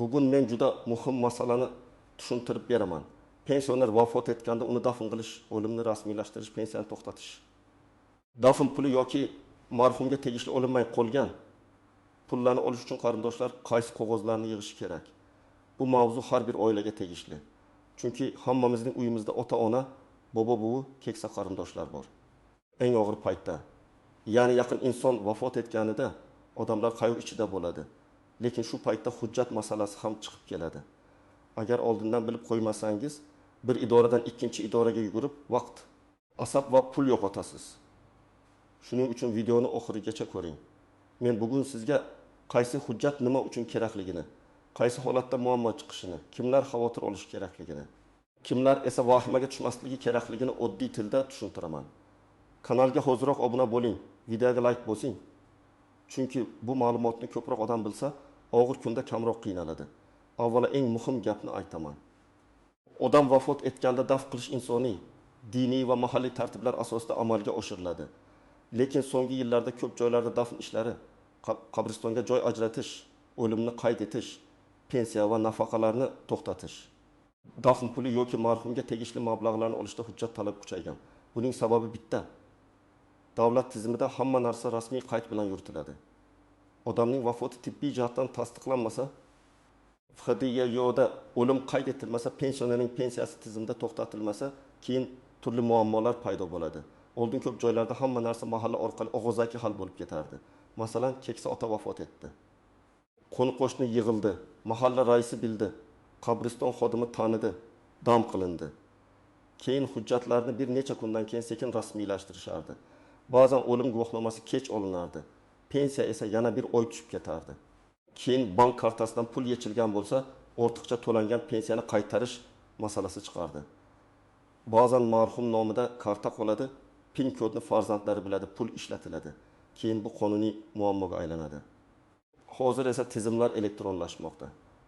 Bugun men juda muhim masalani tushuntirib beraman. Pensioner vafot etganda uni dafn qilish, o'limni rasmiylashtirish, pensiyani to'xtatish. Dafn puli yoki marhumga tegishli o'linmay qolgan pullarni olish uchun qarindoshlar qaysi qog'ozlarni yig'ishi kerak? Bu mavzu har bir oilaga tegishli. Chunki hammamizning uyimizda ota-ona, bobo-buvi, keksa qarindoshlar bor. Eng og'ir paytda, ya'ni yaqin inson vafot etganida odamlar qayg'u ichida bo'ladi. Lekin shu paytda hujjat masalasi ham chiqib keladi. Agar oldindan bilib qo'ymasangiz, bir idoradan ikkinchi idoraga yugurib, vaqt, asab va pul yo'qotasiz. Shuning uchun videoni oxirigacha ko'ring. Men bugun sizga qaysi hujjat nima uchun kerakligini, qaysi holatda muammo chiqishini, kimlar xavotir olish kerakligini, kimlar esa vahimaga tushmasligi kerakligini oddiy tilda tushuntiraman. Kanalga hozirroq obuna bo'ling, videoga like bosing. Chunki bu ma'lumotni ko'proq odam bilsa, og'ir kunda kamroq qiynaladi. Avvalo eng muhim gapni aytaman. Odam vafot etganda dafn qilish insoniy, diniy va mahalliy tartiblar asosida amalga oshiriladi. Lekin so'nggi yillarda ko'p joylarda dafn ishlari, qabristonga joy ajratish, o'limni qayd etish, pensiya va nafaqalarni to'xtatish, dafn puli yoki marhumga tegishli mablag'larni olishda hujjat talab kuchaygan. Buning sababi bitta. Davlat tizimida hamma narsa rasmiy qayd bilan yuritiladi. Odamning vafoti tibbiy jihatdan tasdiqlanmasa, FHDYo'da o'lim qayd etilmasa, pensionerning pensiyasi tizimda to'xtatilmasa, keyin turli muammolar paydo bo'ladi. Oldin ko'p joylarda hamma narsa mahalla orqali og'zaki hal bo'lib ketardi. Masalan, keksa ota vafot etdi. Qo'ni-qo'shni yig'ildi, mahalla raisi bildi, qabriston xodimi tanidi, dam qilindi. Keyin hujjatlarni bir necha kundan keyin sekin rasmiylashtirishardi. Ba'zan o'lim guvohnomasi kech olinardi. Pensiya esa yana bir oy tushib ketardi. Keyin bank kartasidan pul yechilgan bo'lsa, ortiqcha to'langan pensiyani qaytarish masalasi chiqardi. Ba'zan marhum nomida karta qoladi, PIN kodni farzandlari biladi, pul ishlatiladi. Keyin bu qonuniy muammoga aylanadi. Hozir esa tizimlar elektronlashmoqda.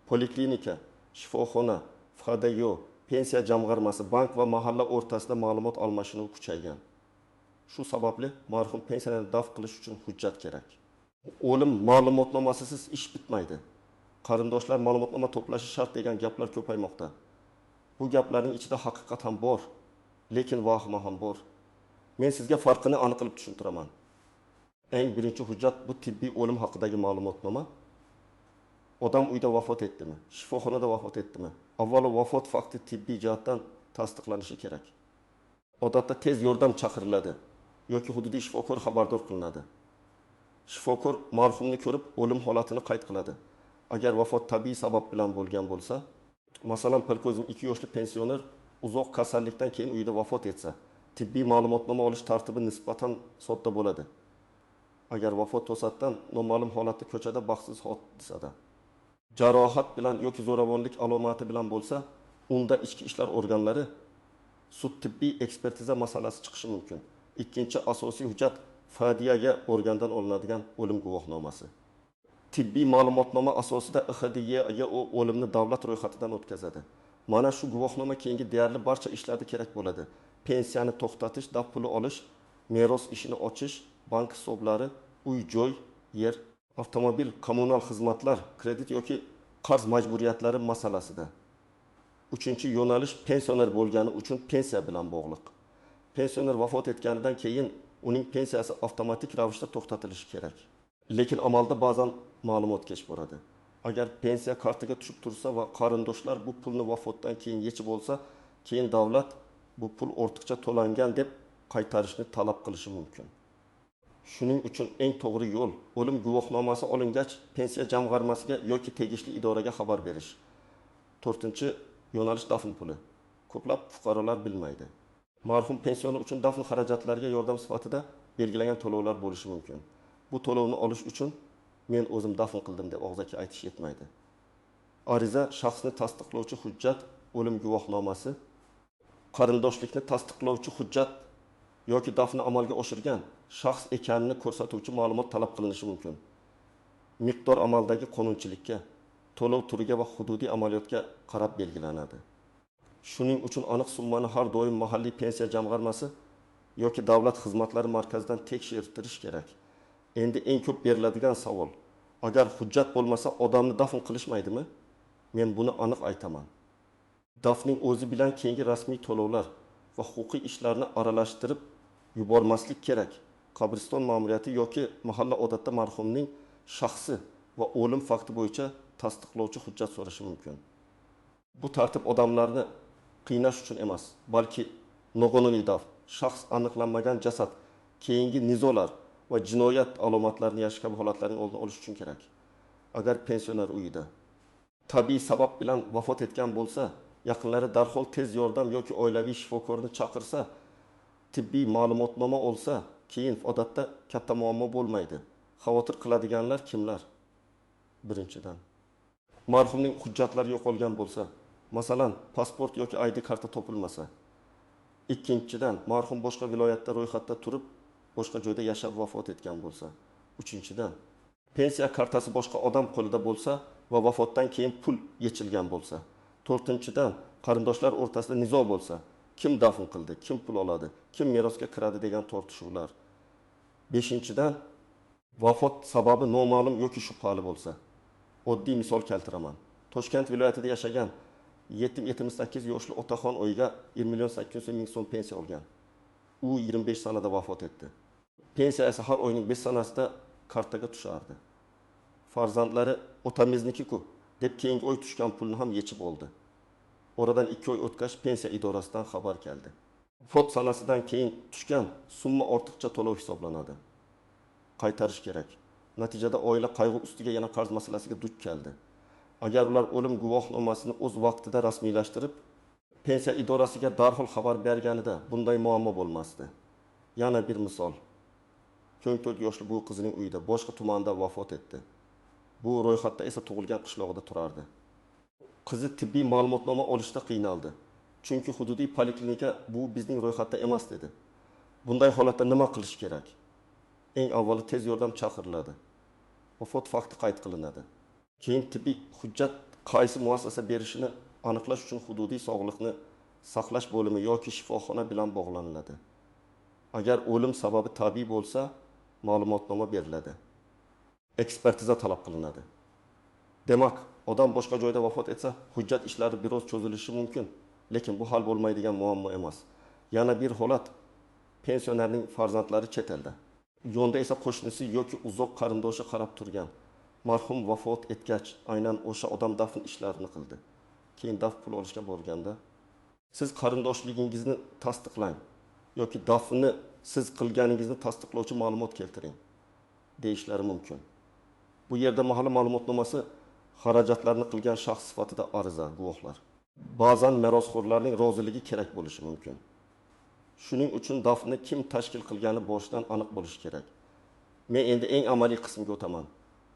Poliklinika, shifoxona, FHDYo, pensiya jamg'armasi, bank va mahalla o'rtasida ma'lumot almashinuvi kuchaygan. Shu sababli marhum pensiyalarni dafn qilish uchun hujjat kerak. O'lim ma'lumotnomasisiz ish bitmaydi. Qarindoshlar ma'lumotnoma to'plashi shart degan gaplar ko'paymoqda. Bu gaplarning ichida haqiqat ham bor, lekin vahima ham bor. Men sizga farqini aniqlab tushuntiraman. Eng birinchi hujjat bu tibbiy o'lim haqidagi ma'lumotnoma. Odam uyda vafot etdimi, shifoxonada vafot etdimi? Avvalo vafot fakti tibbiy jihatdan tasdiqlanishi kerak. Odatda tez yordam chaqiriladi yoki hududiy shifokor xabardor qilinadi. Shifokor marhumni ko'rib, o'lim holatini qayd qiladi. Agar vafot tabiiy sabab bilan bo'lgan bo'lsa, masalan, Palkozin 2 yoshli pensioner uzoq kasallikdan keyin uyda vafot etsa, tibbiy ma'lumotnoma olish tartibi nisbatan sodda bo'ladi. Agar vafot to'satdan noma'lum holatda ko'chada baxtsiz hodisada, jarohat bilan yoki zo'ravonlik alomati bilan bo'lsa, unda ichki ishlar organlari sud tibbiy ekspertiza masalasi chiqishi mumkin. Ikkinchi asosiy hujjat FHDYga organdan olinadigan o'lim guvohnomasi. Tibbiy ma'lumotnoma asosida FHDYga o'limni davlat ro'yxatidan o'tkazadi. Mana shu guvohnoma keyingi deyarli barcha ishlarda kerak bo'ladi. Pensiyani to'xtatish, dafn puli olish, meros ishini ochish, bank hisoblari, uy-joy, yer, avtomobil, kommunal xizmatlar, kredit yoki qarz majburiyatlari masalasida. Uchinchi yo'nalish pensioner bo'lgani uchun pensiya bilan bog'liq. Pensioner vafot etganidan keyin uning pensiyasi avtomatik ravishda to'xtatilishi kerak. Lekin amalda ba'zan ma'lumot kech boradi. Agar pensiya kartiga tushib tursa va qarindoshlar bu pulni vafotdan keyin yechib olsa, keyin davlat bu pul ortiqcha to'langan deb qaytarishni talab qilishi mumkin. Shuning uchun eng to'g'ri yo'l o'lim guvohnomasi olingach pensiya jamg'armasiga yoki tegishli idoraga xabar berish. 4-yo'nalish dafn puli. Ko'plab fuqarolar bilmaydi. Marhum pensioner uchun dafn xarajatlariga yordam sifatida belgilangan to'lovlar bo'lishi mumkin. Bu to'lovni olish uchun men o'zim dafn qildim deb og'zaki aytish yetmaydi. Ariza shaxsni tasdiqlovchi hujjat, o'lim guvohnomasi, qarindoshlikni tasdiqlovchi hujjat yoki dafni amalga oshirgan shaxs ekanini ko'rsatuvchi ma'lumot talab qilinishi mumkin. Miqdor amaldagi qonunchilikka, to'lov turiga va hududiy amaliyotga qarab belgilanadi. Shuning uchun aniq summani har doim mahalliy pensiya jamg'armasi yoki davlat xizmatlari markazidan tekshirtirish kerak. Endi eng ko'p beriladigan savol: agar hujjat bo'lmasa, odamni dafn qilishmaydimi? Men buni aniq aytaman. Dafning o'zi bilan keyingi rasmiy to'lovlar va huquqiy ishlarni aralashtirib yubormaslik kerak. Qabriston ma'muriyati yoki mahalla odatda marhumning shaxsi va o'lim fakti bo'yicha tasdiqlovchi hujjat so'rashi mumkin. Bu tartib odamlarni qiynash uchun emas, balki noqonuniy daf, shaxs aniqlanmagan jasad, keyingi nizolar va jinoyat alomatlarini yashash kabi holatlarning oldini olish uchun kerak. Agar pensioner uyida tabiiy sabab bilan vafot etgan bo'lsa, yaqinlari darhol tez yordam yoki oilaviy shifokorni chaqirsa, tibbiy ma'lumotnoma olsa, keyin odatda katta muammo bo'lmaydi. Xavotir qiladiganlar kimlar? Birinchidan, marhumning hujjatlari yo'qolgan bo'lsa, masalan, pasport yoki ID karta topilmasa. Ikkinchidan, marhum boshqa viloyatda ro'yxatda turib, boshqa joyda yashab vafot etgan bo'lsa. Uchinchidan, pensiya kartasi boshqa odam qo'lida bo'lsa va vafotdan keyin pul yechilgan bo'lsa. To'rtinchidan, qarindoshlar o'rtasida nizo bo'lsa, kim dafn qildi, kim pul oladi, kim merosga kiradi degan tortishuvlar. Beshinchidan, vafot sababi noma'lum yoki shubhali bo'lsa. Oddiy misol keltiraman. Toshkent viloyatida yashagan 78 yoshli otaxon oyiga 20.800.000 so'm pensiya olgan. U 25 sanada vafot etdi. Pensiya esa har oyning 5 sanasida kartaga tushardi. Farzandlari otamizniki-ku deb keyingi oy tushgan pulni ham yechib oldi. Oradan 2 oy o'tgach pensiya idorasidan xabar keldi. Vafot sanasidan keyin tushgan summa ortiqcha to'lov hisoblanadi. Qaytarish kerak. Natijada oila qayg'u ustiga yana qarz masalasiga duch keldi. Agar ular o'lim guvohnomasini o'z vaqtida rasmiylashtirib, pensiya idorasiga darhol xabar berganida bunday muammo bo'lmasdi. Yana bir misol. 14 yoshli bu qizining uyida boshqa tumanda vafot etdi. Bu ro'yxatda esa tug'ilgan qishlog'ida turardi. Qizi tibbiy ma'lumotnoma olishda qiynaldi. Chunki hududiy poliklinika bu bizning ro'yxatda emas dedi. Bunday holatda nima qilish kerak? Eng avvalo tez yordam chaqiriladi. Vafot fakti qayd qilinadi. Keyin tibbiy hujjat qaysi muassasa berishini aniqlash uchun hududiy sog'liqni saqlash bo'limi yoki shifoxona bilan bog'laniladi. Agar o'lim sababi tabiiy bo'lsa, ma'lumotnoma beriladi. Ekspertiza talab qilinadi. Demak, odam boshqa joyda vafot etsa, hujjat ishlari biroz cho'zilishi mumkin, lekin bu hal bo'lmaydigan muammo emas. Yana bir holat, pensionerning farzandlari chet elda. Yo'lda esa qo'shnisi yoki uzoq qarindoshi qarab turgan. Marhum vafot etgach, aynan o'sha odam dafn ishlarini qildi. Keyin daf pul olishga borganda, siz qarindoshligingizni tasdiqlang yoki dafnni siz qilganingizni tasdiqlovchi ma'lumot keltiring deyishlari mumkin. Bu yerda mahalla ma'lumotnomasi xarajatlarni qilgan shaxs sifatida ariza, guvohlar. Ba'zan merosxo'rlarning roziligi kerak bo'lishi mumkin. Shuning uchun dafnni kim tashkil qilgani boshidan aniq bo'lishi kerak. Men endi eng amaliy qismga o'taman.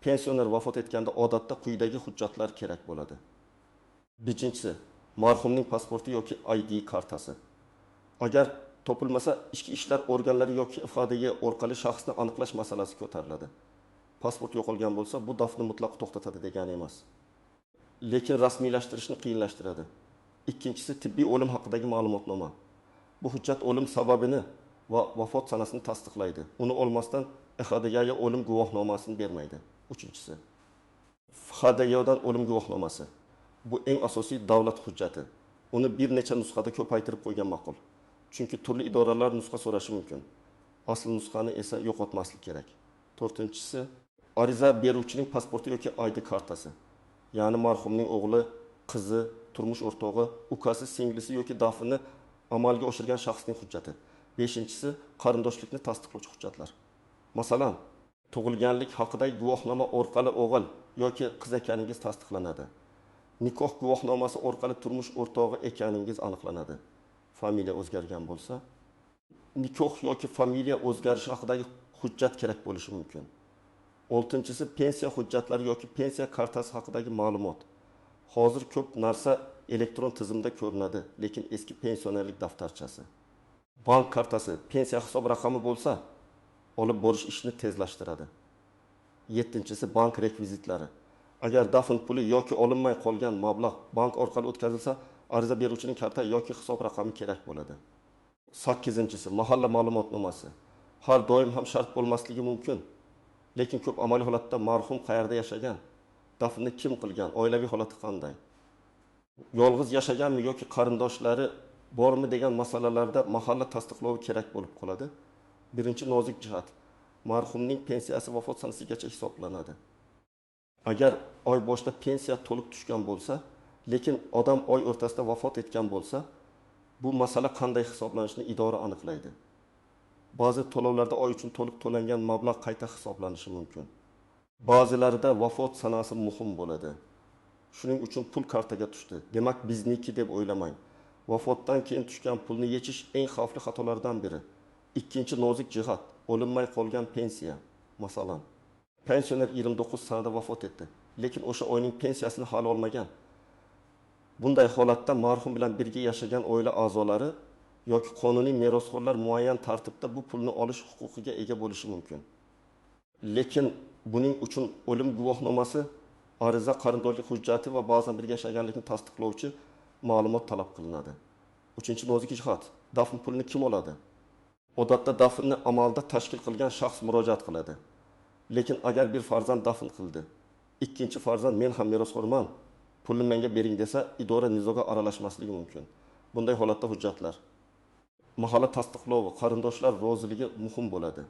Pensioner vafot etganda odatda quyidagi hujjatlar kerak bo'ladi. Birinchisi, marhumning pasporti yoki ID kartasi. Agar topilmasa, ichki ishlar organlari yoki FHDG orqali shaxsni aniqlash masalasi ko'tariladi. Pasport yo'qolgan bo'lsa, bu dafni mutlaq to'xtatadi degani emas. Lekin rasmiylashtirishni qiyinlashtiradi. Ikkinchisi, tibbiy o'lim haqidagi ma'lumotnoma. Bu hujjat o'lim sababini va vafot sanasini tasdiqlaydi. Uni olmasdan FHDGga o'lim guvohnomasini bermaydi. Uchinchisi, FHDGdan o'lim guvohnomasi. Bu eng asosiy davlat hujjati. Uni bir necha nusxada ko'paytirib qo'ygan ma'qul. Chunki turli idoralar nusxa so'rashi mumkin. Asl nusxani esa yo'qotmaslik kerak. To'rtinchisi, ariza beruvchining pasporti yoki ID kartasi. Ya'ni marhumning o'g'li, qizi, turmush o'rtog'i, ukasi, singlisi yoki dafnni amalga oshirgan shaxsning hujjati. Beshinchisi, qarindoshlikni tasdiqlovchi hujjatlar. Masalan, tug'ilganlik haqidagi guvohnoma orqali o'g'il yoki qiz ekaningiz tasdiqlanadi. Nikoh guvohnomasi orqali turmush o'rtog'i ekaningiz aniqlanadi. Familiya o'zgargan bo'lsa, nikoh yoki familiya o'zgarishi haqidagi hujjat kerak bo'lishi mumkin. Oltinchisi, pensiya hujjatlari yoki pensiya kartasi haqidagi ma'lumot. Hozir ko'p narsa elektron tizimda ko'rinadi, lekin eski pensionerlik daftarchasi. Bank kartasi, pensiya hisob raqami bo'lsa, olib borish ishni tezlashtiradi. Yettinchisi, bank rekvizitlari. Agar dafn puli yoki olinmay qolgan mablag' bank orqali o'tkazilsa, ariza beruvchining karta yoki hisob raqami kerak bo'ladi. 8-si, mahalla ma'lumotnomasi. Har doim ham shart bo'lmasligi mumkin, lekin ko'p amaliy holatda marhum qayerda yashagan, dafnni kim qilgan, oilaviy holati qanday, yolg'iz yashaganmi yoki qarindoshlari bormi degan masalalarda mahalla tasdiqlovi kerak bo'lib qoladi. Birinchi nozik jihat, marhumning pensiyasi vafot sanasigacha hisoblanadi. Agar oy boshida pensiya to'liq tushgan bo'lsa, lekin odam oy o'rtasida vafot etgan bo'lsa, bu masala qanday hisoblanishini idora aniqlaydi. Ba'zi to'lovlarda oy uchun to'liq to'langan mablag' qayta hisoblanishi mumkin. Ba'zilarida vafot sanasi muhim bo'ladi. Shuning uchun pul kartaga tushdi. Demak, bizniki deb o'ylamang. Vafotdan keyin tushgan pulni yechish eng xavfli xatolardan biri. Ikkinchi nozik jihat, o'linmay qolgan pensiya. Masalan, pensioner 29 sanada vafot etdi, lekin o'sha oyning pensiyasini hali olmagan. Bunday holatda marhum bilan birga yashagan oila a'zolari yoki qonuniy merosxo'rlar muayyan tartibda bu pulni olish huquqiga ega bo'lishi mumkin. Lekin buning uchun o'lim guvohnomasi, ariza, qarindoshlik hujjati va ba'zan birga yashaganlikni tasdiqlovchi ma'lumot talab qilinadi. Uchinchi nozik jihat, dafn pulini kim oladi? Odatda dafnni amalda tashkil qilgan shaxs murojaat qiladi. Lekin agar bir farzand dafn qildi, ikkinchi farzand men ham merosxo'rman, pulni menga bering desa, idora nizoga aralashmasligi mumkin. Bunday holatda hujjatlar, mahalla tasdiqlovi, qarindoshlar roziligi muhim bo'ladi.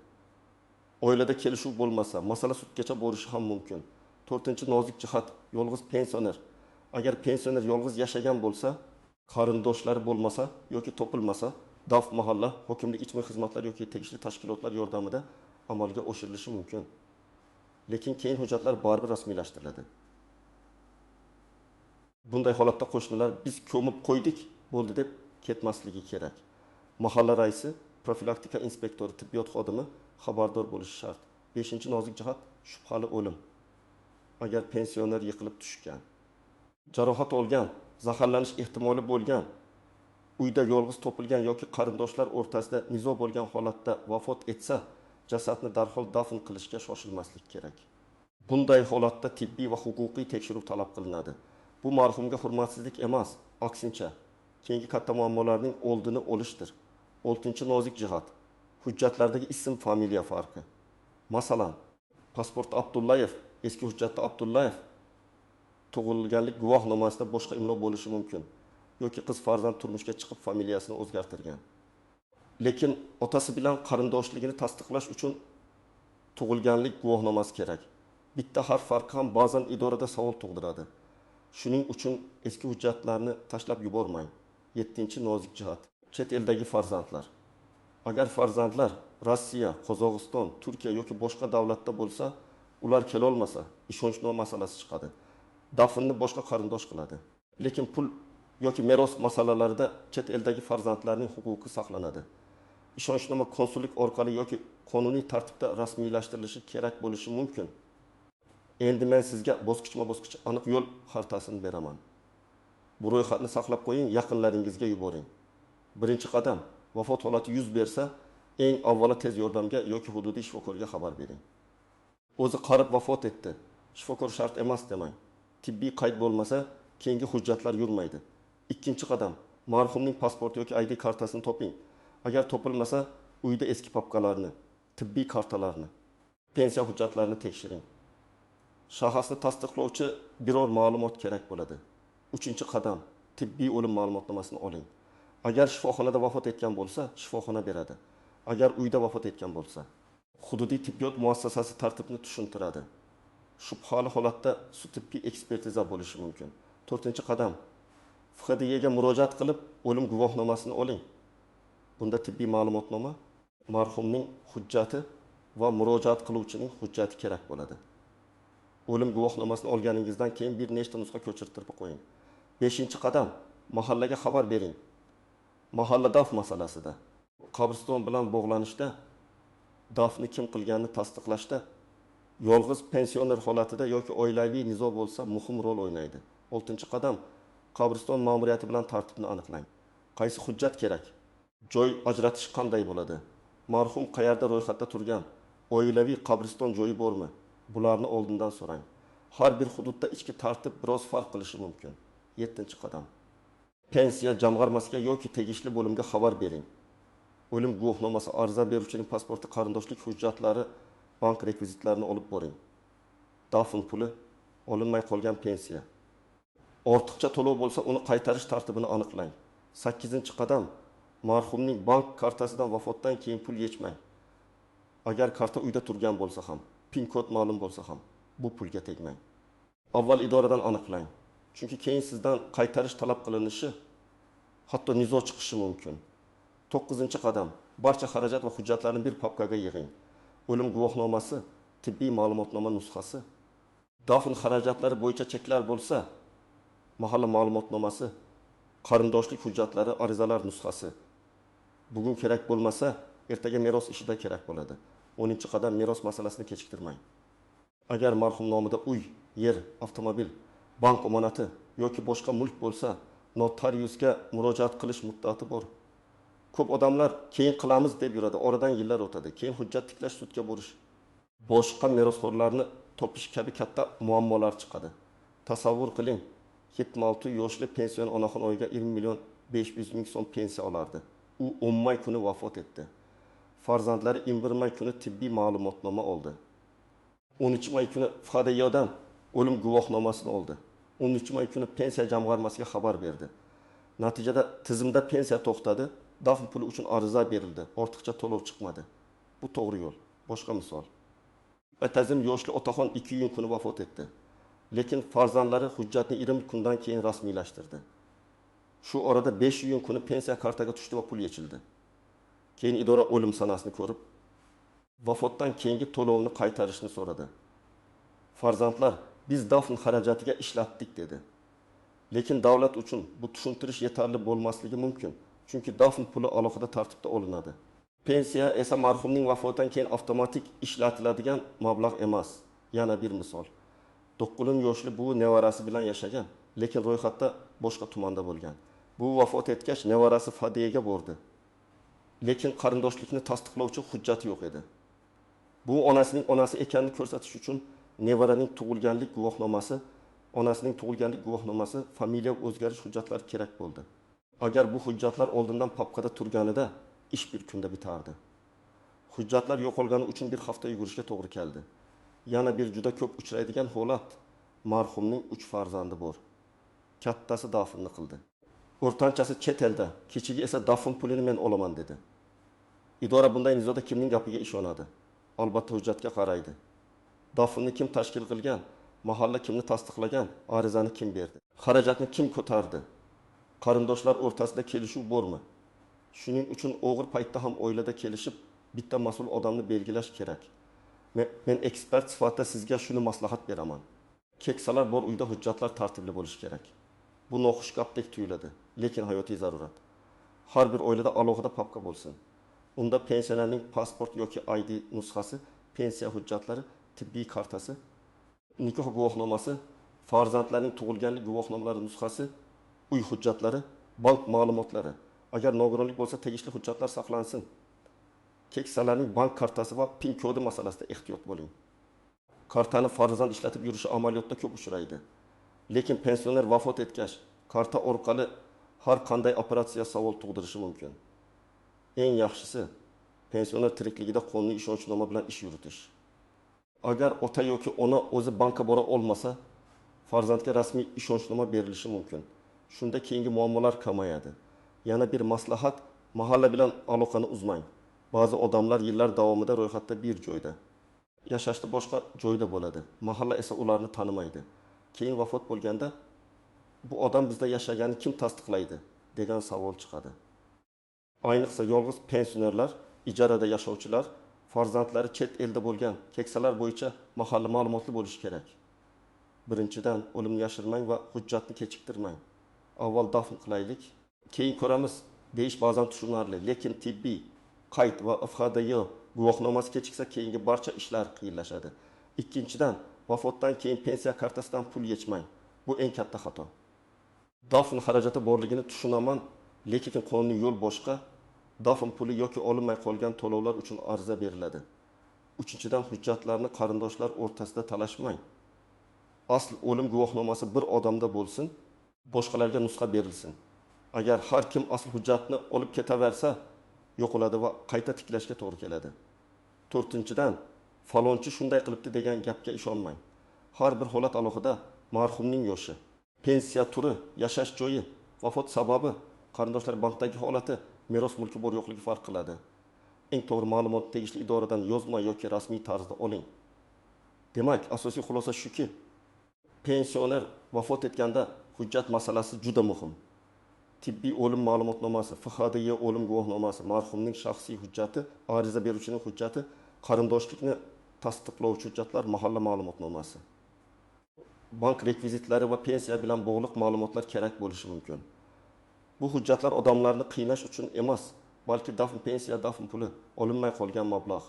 Oilada kelishuv bo'lmasa, masala sudgacha borishi ham mumkin. To'rtinchi nozik jihat, yolg'iz pensioner. Agar pensioner yolg'iz yashagan bo'lsa, qarindoshlari bo'lmasa yoki topilmasa, DAF mahalla, hokimlik ijtimoiy xizmatlar yoki tegishli tashkilotlar yordamida amalga oshirilishi mumkin. Lekin keyin hujjatlar baribir rasmiylashtiriladi. Bunday holatda qo'shnilar biz ko'mib qo'ydik, bo'ldi deb ketmasligi kerak. Mahalla raisi, profilaktika inspektori, tibbiyot xodimi xabardor bo'lishi shart. 5-nozik jihat, shubhali o'lim. Agar pensioner yiqilib tushgan, jarohat olgan, zaharlanish ehtimoli bo'lgan, uyda yolg'iz topilgan yoki qarindoshlar o'rtasida nizo bo'lgan holatda vafot etsa, jasadni darhol dafn qilishga shoshilmaslik kerak. Bunday holatda tibbiy va huquqiy tekshiruv talab qilinadi. Bu marhumga hurmatsizlik emas, aksincha, keyingi katta muammolarning oldini olishdir. 6-nozik jihat, hujjatlardagi ism familiya farqi. Masalan, pasportda Abdullayev, eski hujjatda Abdullayev, tug'ilganlik guvohnomasida boshqa imlo bo'lishi mumkin yoki qiz farzand turmushga chiqib familiyasini o'zgartirgan. Lekin otasi bilan qarindoshligini tasdiqlash uchun tug'ilganlik guvohnomasi kerak. Bitta harf farqi ham ba'zan idorada savol tug'diradi. Shuning uchun eski hujjatlarni tashlab yubormang. 7-nozik jihat, chet eldagi farzandlar. Agar farzandlar Rossiya, Qozog'iston, Turkiya yoki boshqa davlatda bo'lsa, ular kela olmasa, ishonchnoma masalasi chiqadi. Dafnni boshqa qarindosh qiladi. Lekin pul yoki meros masalalarida chet eldagi farzandlarning huquqi saqlanadi. Ishonchnoma konsullik orqali yoki qonuniy tartibda rasmiylashtirilishi kerak bo'lishi mumkin. Endi men sizga bosqichma-bosqich aniq yo'l xaritasini beraman. Bu ro'yxatni saqlab qo'ying, yaqinlaringizga yuboring. Birinchi qadam, vafot holati yuz bersa, eng avvalo tez yordamga yoki hududiy shifokorga xabar bering. O'zi qarib vafot etdi, shifokor shart emas demang. Tibbiy qayd bo'lmasa, keyingi hujjatlar yurmaydi. Ikkinchi qadam, marhumning pasporti yoki ID kartasini toping. Agar topilmasa, uyda eski papkalarni, tibbiy kartalarni, pensiya hujjatlarini tekshiring. Shaxsni tasdiqlovchi biror ma'lumot kerak bo'ladi. 3-qadam, tibbiy o'lim ma'lumotnomasini oling. Agar shifoxonada vafot etgan bo'lsa, shifoxona beradi. Agar uyda vafot etgan bo'lsa, hududiy tibbiyot muassasasi tartibni tushuntiradi. Shubhali holatda sud tibbiy ekspertiza bo'lishi mumkin. 4-qadam, FHDga murojaat qilib, o'lim guvohnomasini oling. Bunda tibbiy ma'lumotnoma, marhumning hujjati va murojaat qiluvchining hujjati kerak bo'ladi. O'lim guvohnomasini olganingizdan keyin bir nechta nusxa ko'chirtirib qo'ying. 5-qadam, mahallaga xabar bering. Mahalla daf masalasida, qabriston bilan bog'lanishda, dafni kim qilganini tasdiqlashda, yolg'iz pensioner holatida yoki oilaviy nizo bo'lsa muhim rol o'ynaydi. 6-qadam, qabriston ma'muriyati bilan tartibni aniqlang. Qaysi hujjat kerak? Joy ajratish qanday bo'ladi? Marhum qayerda ro'yxatda turgan? Oilaviy qabriston joyi bormi? Bularni oldindan so'rang. Har bir hududda ichki tartib biroz farq qilishi mumkin. 7-qadam. Pensiya jamg'armasiga yoki tegishli bo'limga xabar bering. O'lim guvohnomasi, ariza beruvchining pasporti, qarindoshlik hujjatlari, bank rekvizitlarini olib boring. Dafn puli, olinmay qolgan pensiya. Ortiqcha to'lov bo'lsa, uni qaytarish tartibini aniqlang. 8-qadam marhumning bank kartasidan vafotdan keyin pul yechmang. Agar karta uyda turgan bo'lsa ham, pin kod ma'lum bo'lsa ham, bu pulga tegmang. Avval idoradan aniqlang. Chunki keyin sizdan qaytarish talab qilinishi, hatto nizo chiqishi mumkin. 9-qadam barcha xarajat va hujjatlarni bir papkaga yig'ing. O'lim guvohnomasi, tibbiy ma'lumotnoma nusxasi, dafn xarajatlari bo'yicha cheklar bo'lsa, mahalla ma'lumotnomasi, qarindoshlik hujjatlari, arizalar nusxasi. Bugun kerak bo'lmasa, ertaga meros ishida kerak bo'ladi. 10-qadam meros masalasini kechiktirmang. Agar marhum nomida uy, yer, avtomobil, bank omonati yoki boshqa mulk bo'lsa, notariusga murojaat qilish muddati bor. Ko'p odamlar keyin qilamiz deb yuradi, oradan yillar o'tadi. Keyin hujjat tiklash, sudga borish, boshqa merosxo'rlarni topish kabi katta muammolar chiqadi. Tasavvur qiling, 76 yoshli pension onaxon oyiga 20.500.000 so'm pensiya olardi. U 10 may kuni vafot etdi. Farzandlari 21 may kuni tibbiy ma'lumotnoma oldi. 13 may kuni FHDYdan o'lim guvohnomasini oldi. 13 may kuni pensiya jamg'armasiga xabar berdi. Natijada tizimda pensiya to'xtadi, dafn puli uchun ariza berildi, ortiqcha to'lov chiqmadi. Bu to'g'ri yo'l. Boshqa misol. Atazim yoshli otaxon 2 iyun kuni vafot etdi. Lekin farzandlari hujjatni 20 kundan keyin rasmiylashtirdi. Shu orada 5 iyun kuni pensiya kartaga tushdi va pul yechildi. Keyin idora o'lim sanasini ko'rib, vafotdan keyingi to'lovni qaytarishni so'radi. Farzandlar, biz dafn xarajatiga ishlatdik dedi. Lekin davlat uchun bu tushuntirish yetarli bo'lmasligi mumkin. Chunki dafn puli alohida tartibda olinadi. Pensiya esa marhumning vafotidan keyin avtomatik ishlatiladigan mablag' emas. Yana bir misol. 9 yoshli buvi nevarasi bilan yashagan, lekin ro'yxatda boshqa tumanda bo'lgan. Bu vafot etgach nevarasi FHDga bordi. Lekin qarindoshlikni tasdiqlovchi hujjati yo'q edi. Bu onasining onasi ekanini ko'rsatish uchun nevaraning tug'ilganlik guvohnomasi, onasining tug'ilganlik guvohnomasi, familiya o'zgarish hujjatlari kerak bo'ldi. Agar bu hujjatlar oldindan papkada turganida ish bir kunda bitardi. Hujjatlar yo'qolgani uchun bir hafta yugurishga to'g'ri keldi. Yana bir juda ko'p uchraydigan holat, marhumning 3 farzandi bor. Kattasi dafnni qildi. O'rtanchasi chet elda, kichigi esa dafn pulini men olaman dedi. Idora bunday nizoda kimning gapiga ishonadi? Albatta hujjatga qaraydi. Dafnni kim tashkil qilgan? Mahalla kimni tasdiqlagan? Arizani kim berdi? Xarajatni kim ko'tardi? Qarindoshlar o'rtasida kelishuv bormi? Shuning uchun o'g'ir paytda ham oilada kelishib, bitta mas'ul odamni belgilash kerak. Men ekspert sifatida sizga shuni maslahat beraman. Keksalar bor uyda hujjatlar tartibli bo'lishi kerak. Bu noxush gapdek tuyuladi, lekin hayotiy zarurat. Har bir oilada alohida papka bo'lsin. Unda pensionerning pasport yoki ID nusxasi, pensiya hujjatlari, tibbiy kartasi, nikoh guvohnomasi, farzandlarning tug'ilganlik guvohnomalari nusxasi, uy hujjatlari, bank ma'lumotlari. Agar nogironlik bo'lsa, tegishli hujjatlar saqlansin. Keksalarning bank kartasi va pin kodi masalasida ehtiyot bo'ling. Kartani farzand ishlatib yurishi amaliyotda ko'p uchraydi. Lekin pensioner vafot etgach, karta orqali har qanday operatsiya savol tug'dirishi mumkin. Eng yaxshisi, pensioner tirikligida qonuniy ishonchnoma bilan ish yuritish. Agar ota yoki ona o'zi bankka bora olmasa, farzandga rasmiy ishonchnoma berilishi mumkin. Shunda keyingi muammolar kamayadi. Yana bir maslahat, mahalla bilan aloqani uzmang. Ba'zi odamlar yillar davomida ro'yxatda bir joyda, yashashda boshqa joyda bo'ladi. Mahalla esa ularni tanimaydi. Keyin vafot bo'lganda bu odam bizda yashaganini kim tasdiqlaydi degan savol chiqadi. Ayniqsa yolg'iz pensionerlar, ijarada yashovchilar, farzandlari chet elda bo'lgan keksalar bo'yicha mahalla ma'lumotli bo'lishi kerak. Birinchidan, o'limni yashirmang va hujjatni kechiktirmang. Avval dafn qilaylik, keyin ko'ramiz deyish ba'zan tushunarli, lekin tibbiy qayd va FHDY guvohnomasi kechiksa keyingi barcha ishlar qiyinlashadi. Ikkinchidan, vafotdan keyin pensiya kartasidan pul yechmang. Bu eng katta xato. Dafn xarajati borligini tushunaman, lekin qonuniy yo'l boshqa. Dafn puli yoki olinmay qolgan to'lovlar uchun ariza beriladi. Uchinchidan, hujjatlarni qarindoshlar o'rtasida talashmang. Asl o'lim guvohnomasi bir odamda bo'lsin, boshqalarga nusxa berilsin. Agar har kim asl hujjatni olib ketaversa, yo'qoladi va qayta tiklashga to'g'ri keladi. To'rtinchidan, falonchi shunday qilibdi degan gapga ishonmang. har bir holat alohida marhumning yoshi, pensiya turi, yashash joyi, vafot sababi, qarindoshlar bankdagi holati, meros mulki bor yo'qligi farq qiladi. Eng to'g'ri ma'lumot tegishli idoradan yozma yoki rasmiy tarzda oling. Demak, asosiy xulosa shuki, pensioner vafot etganda hujjat masalasi juda muhim. Tibbiy o'lim ma'lumotnomasi, FHDY o'lim guvohnomasi, marhumning shaxsiy hujjati, ariza beruvchining hujjati, qarindoshlikni tasdiqlovchi hujjatlar, mahalla ma'lumotnomasi. Bank rekvizitlari va pensiya bilan bog'liq ma'lumotlar kerak bo'lishi mumkin. Bu hujjatlar odamlarni qiynash uchun emas, balki dafn pensiya, dafn puli, olinmay qolgan mablag',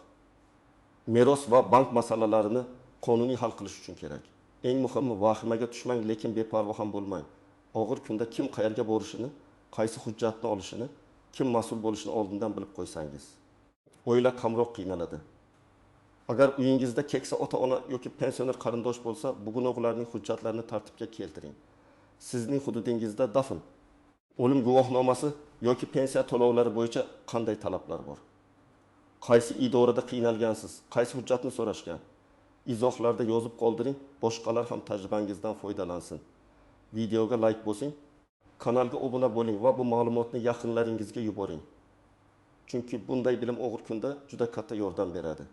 meros va bank masalalarini qonuniy hal qilish uchun kerak. Eng muhimi, vahimaga tushmang, lekin beparvo ham bo'lmang. Og'ir kunda kim qayerga borishini, qaysi hujjatni olishini, kim mas'ul bo'lishini oldindan bilib qo'ysangiz, oila kamroq qiynaladi. Agar uyingizda keksa ota-ona yoki pensioner qarindosh bo'lsa, bugun ularning hujjatlarini tartibga keltiring. Sizning hududingizda dafn, o'lim guvohnomasi yoki pensiya to'lovlari bo'yicha qanday talablar bor? Qaysi idorada qiynalgansiz? Qaysi hujjatni so'rashgan? Izohlarda yozib qoldiring, boshqalar ham tajribangizdan foydalansin. Videoga like bosing, kanalga obuna bo'ling va bu ma'lumotni yaqinlaringizga yuboring. Chunki bunday bilim og'ir kunda juda katta yordam beradi.